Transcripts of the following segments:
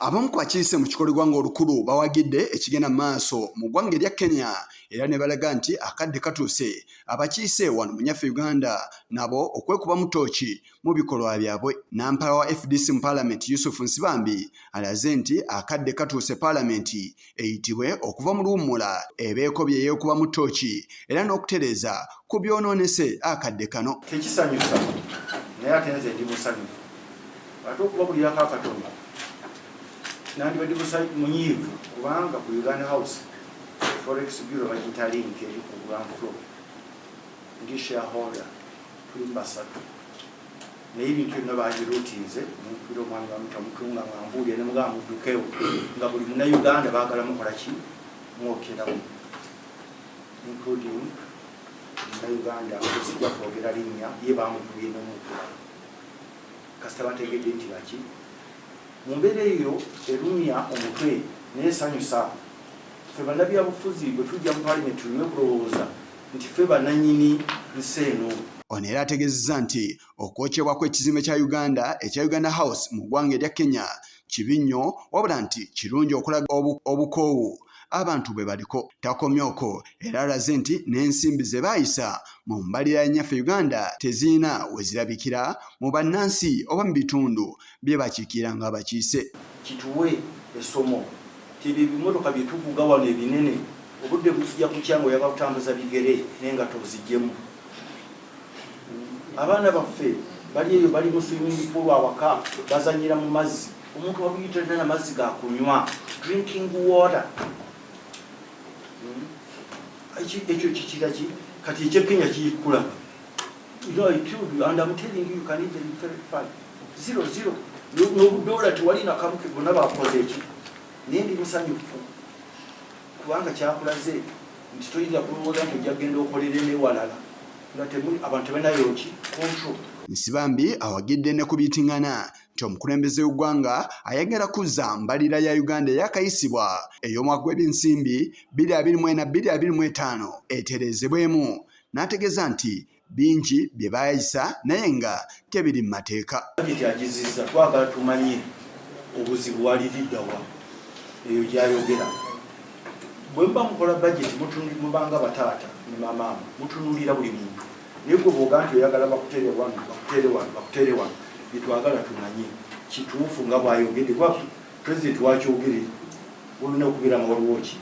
Abamu ku bakiise mu kikolo gwanga olukulu bawagidde ekigenda maaso mu ggwanga erya Kenya era ne balaga nti akadde katuuse abakiise wano mu nnyaffe Uganda nabo okwekuba mu ttooki mu bikolwa byabwe. Nampala wa FDC mu Paalamenti Yusufu Nsibambi alaze nti akadde katuuse Paalamenti eyitibwe okuva mu luwummula ebeekobye yeekuba mu ttooki era n'okutereeza ku byonoonese akadde kano. Tekisanyusa naye ate nze ndi musanyufu ate okubabulirako akatonda nandi badi munyiivu kubanga ku Uganda House Forex Bureau bagita link eri ku ground floor ndi shareholder tuli basatu naye ebintu byonna bagiruutiize mumpira omwami bamutunga ngambuulire ne mugamba muddukewo nga buli munnayuganda baagala mukola ki mwokerawo including munnayuganda sijja kwogera linnya ye bamugubye n'omukula kasita bategedde nti baki mu mbeera eyo erumya omutwe n'esanyusa ffe bannabyabufuzi bwe tujja mu Paalamenti tuleme kulowooza nti ffe bannannyini nsi eno. Ono era ategeezezza nti okwokyebwa kw'ekizimbe kya Uganda ekya Uganda House mu ggwanga erya Kenya kibi nnyo wabula nti kirungi okulaga obukoowu abantu bwe baliko. Takomyeko era alaze nti n'ensimbi ze baayisa mu mbalira ya nnyaffe Uganda teziina we zirabikira mu bannansi oba mu bitundu bye bakiikira ng'abakiise. Kituwe essomo tibi ebimotoka bye tuvuga wano ebinene obudde buzijja ku kyango oyagala kutambuza bigere n'engato zijjemu. Abaana baffe bali eyo bali mu swimming pool awaka bazanyira mu mazzi omuntu wabuyita na mazzi ga kunywa drinking water. Ekyo kikiraki kati ekyekenya kiyikula. I told you and I'm telling you can easily verify 00 n'obudoola tewali nakamuke bonna bakoze eki naye ndi musanyufu kubanga kyakulaze nti toyinza kulowooza nti ojja kgenda okolere newalala nga abantu tebalinayo ki control. Nsibambi awagidde ne kubiitingana nti omukulembeze w'eggwanga ayagala kuzza mbalira ya Uganda eyakayisibwa ey'omwaka gw'ebyensimbi 2024-2025 etereezebwemu n'ategeeza nti bingi bye baayisa naye nga tebiri mu mateeka. Bajeti agizizza twagala tumanye obuzibu waliriddawa eyo gyayogera. Bwe mba mukola bajeti mubanga bataata ne mamaama mutunuulira buli muntu naye gwe bw'oga nti oyagala bakutere wano byetwagala tumanye kituufu nga bw'ayogere kuba pulezidenti wakyogere olina okubeera nga waliwo ki.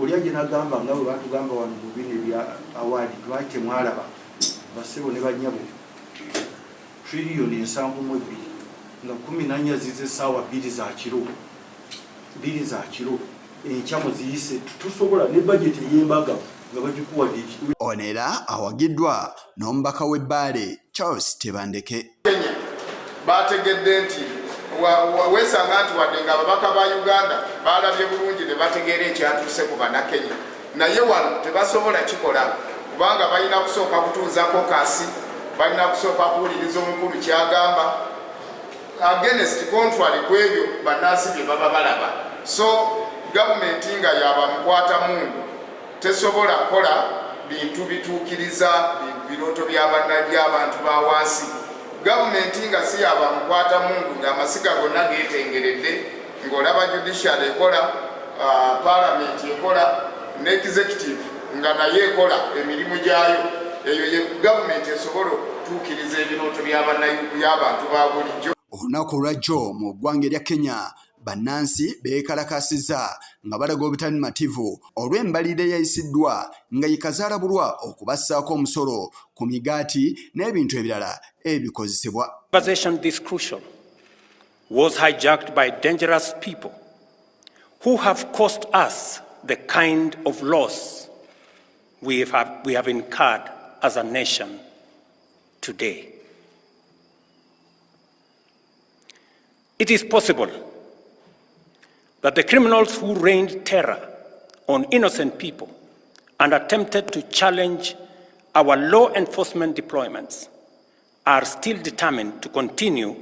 Oli aje n'agamba nga bwe batugamba wano mu bino ebya awaadi lwaki temwalaba basebo ne bannyabo triliyoni 7.2 nga 14 zize essaawa 2 za kiro enkya muziyise tusobola ne bajeti ey'embaga nga bagikuwadde eki. Ono era awagiddwa n'omubaka w'ebbaale Charles Tebandeke. Kenya bategedde nti weesanga nti wadde nga ababaka ba Uganda balabye bulungi ne bategeera ekyatuuse ku bannakenya naye wano tebasobola kikola kubanga balina kusooka kutuuzako kasi balina kusooka kuwuliriza omukulu kyagamba against contrary ku ebyo bannansi bye baba balaba. So gavumenti nga yaba mukwata mundu tesobola kola bintu bituukiriza birooto by'abantu ba wansi. Gavumenti nga si yaba mukwata mundu ng'amasiga gonna geetengeredde ng'olaba judiciary ekola Paalamenti ekola ne executive nga naye ekola emirimu gyayo eyo ye gavumenti esobola okutuukiriza ebirooto by'abantu ba bulijjo. Olunaku lwajjo mu ggwanga erya Kenya bannansi beekalakaasizza nga balaga obutanimativu olw'embalire eyayisiddwa nga yikazaalabulwa okubassaako omusolo ku migaati n'ebintu ebirala ebikozesebwa. Conversation this crucial was hijacked by dangerous people who have caused us the kind of loss we have incurred as a nation today. It is possible that the criminals who rained terror on innocent people and attempted to challenge our law enforcement deployments are still determined to continue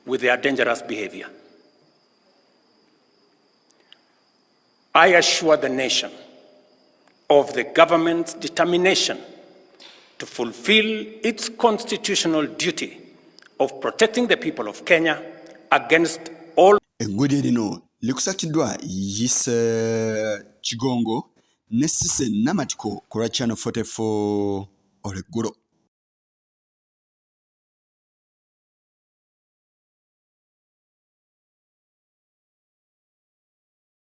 with their dangerous behavior. I assure the nation of the government's determination to fulfill its constitutional duty of protecting the people of Kenya against all Eggwedde lino likusatiddwa Yise Kigongo ne Sise Namatiko ku lwa Channel 44 olweggulo.